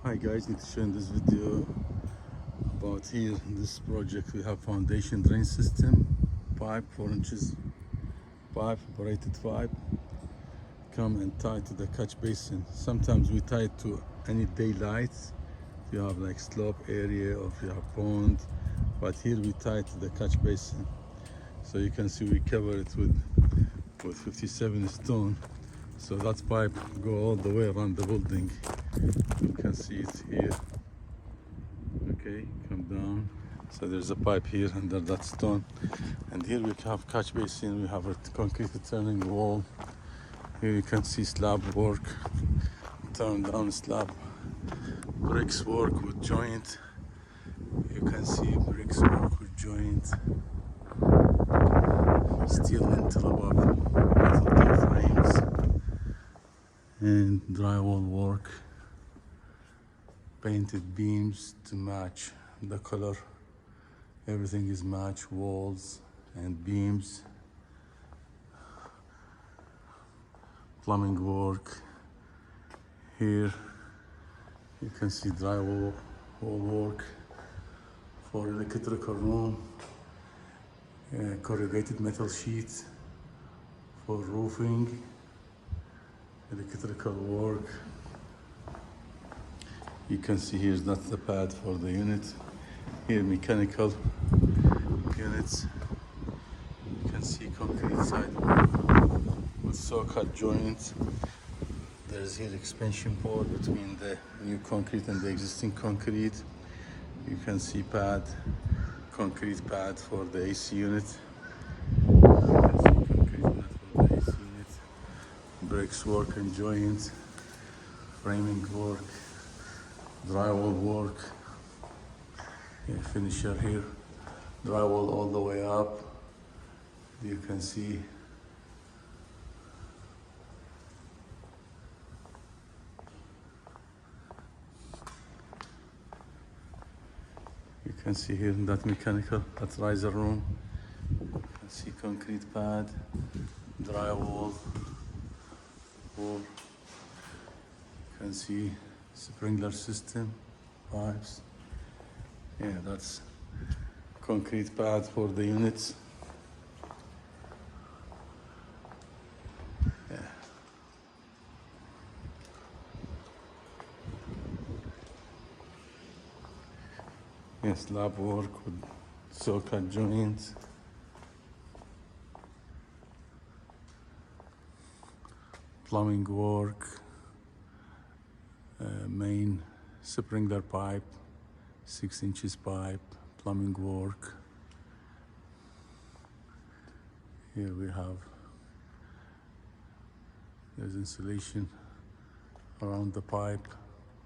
Hi guys, need to show in this video about here in this project we have foundation drain system pipe, 4 inches pipe, operated pipe, come and tie to the catch basin. Sometimes we tie it to any daylight if you have like slope area or if you have pond, but here we tie it to the catch basin. So you can see we cover it with 57 stone, so that pipe go all the way around the building. You can see it here. Okay, come down. So there's a pipe here under that stone, and here we have catch basin. We have a concrete turning wall. Here you can see slab work, turn down slab, bricks work with joint. You can see bricks work with joint, steel lintel above, metal door frames, and drywall work. Painted beams to match the color. Everything is match, walls and beams. Plumbing work. Here you can see drywall work for electrical room. Corrugated metal sheet for roofing. Electrical work. You can see here's not the pad for the unit. Here mechanical units. You can see concrete sidewalk with saw-cut joints. There's here expansion board between the new concrete and the existing concrete. You can see pad, concrete pad for the AC unit. You can see concrete pad for the AC unit. Bricks work and joints, framing work, drywall work. Finisher here, drywall all the way up. You can see here in that mechanical, that riser room. You can see concrete pad, drywall wall. You can see sprinkler system, pipes. Yeah, that's concrete pad for the units. Yeah. Yeah, slab work with saw-cut joints. Plumbing work, main sprinkler pipe, 6 inches pipe, plumbing work. Here we have, there's insulation around the pipe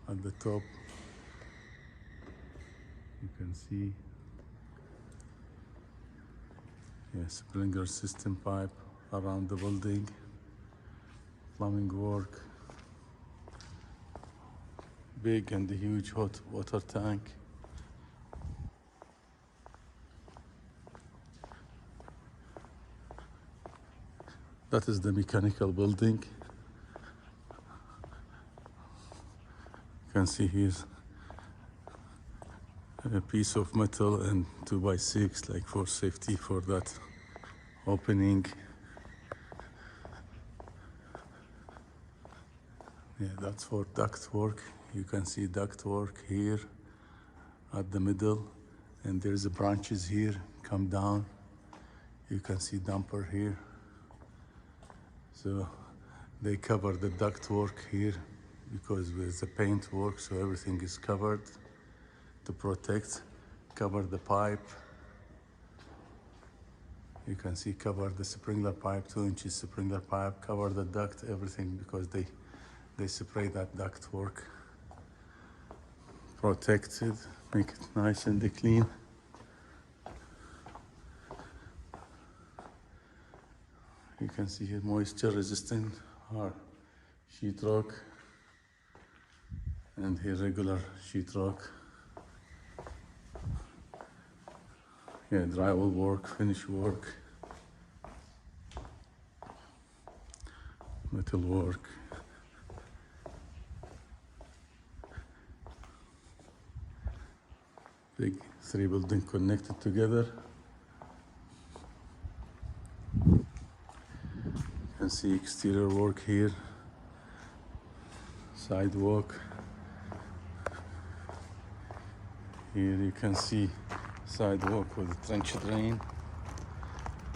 at the top. You can see, yeah, sprinkler system pipe around the building, plumbing work, big and huge hot water tank. That is the mechanical building. You can see here's a piece of metal and 2x6, like for safety for that opening. Yeah, that's for duct work. You can see duct work here at the middle, and there's branches here come down. You can see dumper here. So they cover the duct work here because with the paint work, so everything is covered to protect, cover the pipe. You can see cover the sprinkler pipe, 2 inches sprinkler pipe, cover the duct, everything, because they spray that duct work. Protect it, make it nice and clean. You can see here moisture resistant or sheetrock, and here regular sheetrock. Yeah, drywall work, finish work, metal work. Big 3 buildings connected together. You can see exterior work here, sidewalk. Here you can see sidewalk with a trench drain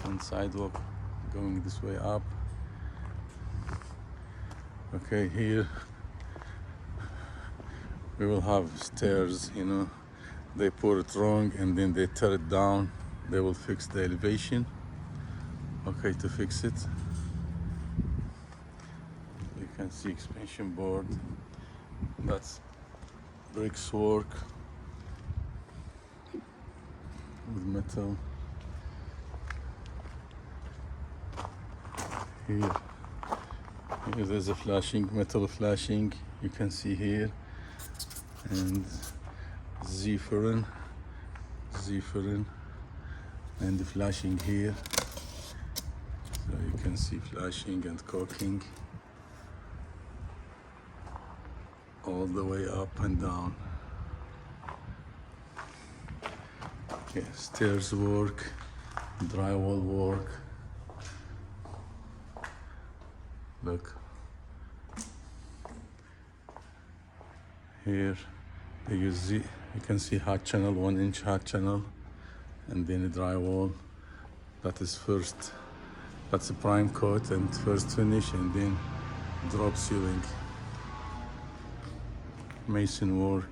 and sidewalk going this way up. Okay, here we will have stairs, you know, they put it wrong and then they tear it down. They will fix the elevation. Okay, to fix it, you can see expansion board. That's bricks work with metal. Here there's a flashing, metal flashing, you can see here, and zephyrin, and the flashing here. So you can see flashing and caulking all the way up and down. Okay, stairs work, drywall work. Look, here you can see hot channel, 1 inch hot channel, and then a drywall. That is first, that's a prime coat and first finish, and then drop ceiling, mason work.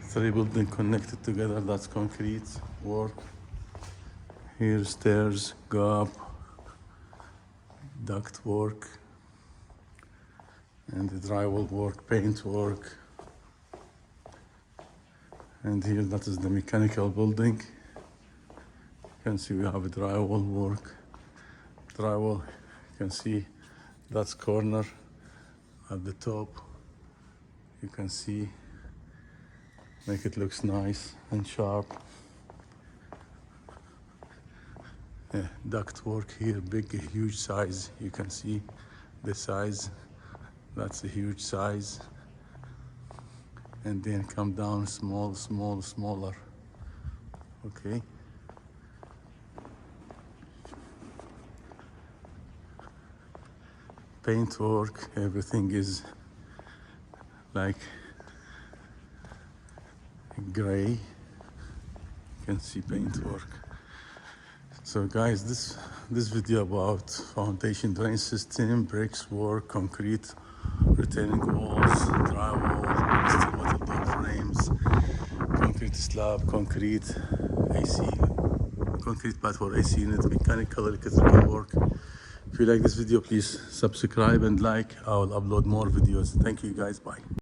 Three buildings connected together, that's concrete work. Here stairs go up, duct work, and the drywall work, paint work. And here that is the mechanical building. You can see we have a drywall work. Drywall, you can see that's corner at the top. You can see, make it looks nice and sharp. Yeah, duct work here, big, huge size. You can see the size. That's a huge size. And then come down smaller. Okay. Paint work, everything is like gray. You can see paint work. So guys, this video about foundation drain system, bricks work, concrete retaining walls, drywall, steel metal door frames, concrete slab, concrete AC, concrete pad for AC unit, mechanical, electrical work. If you like this video, please subscribe and like. I will upload more videos. Thank you guys, bye.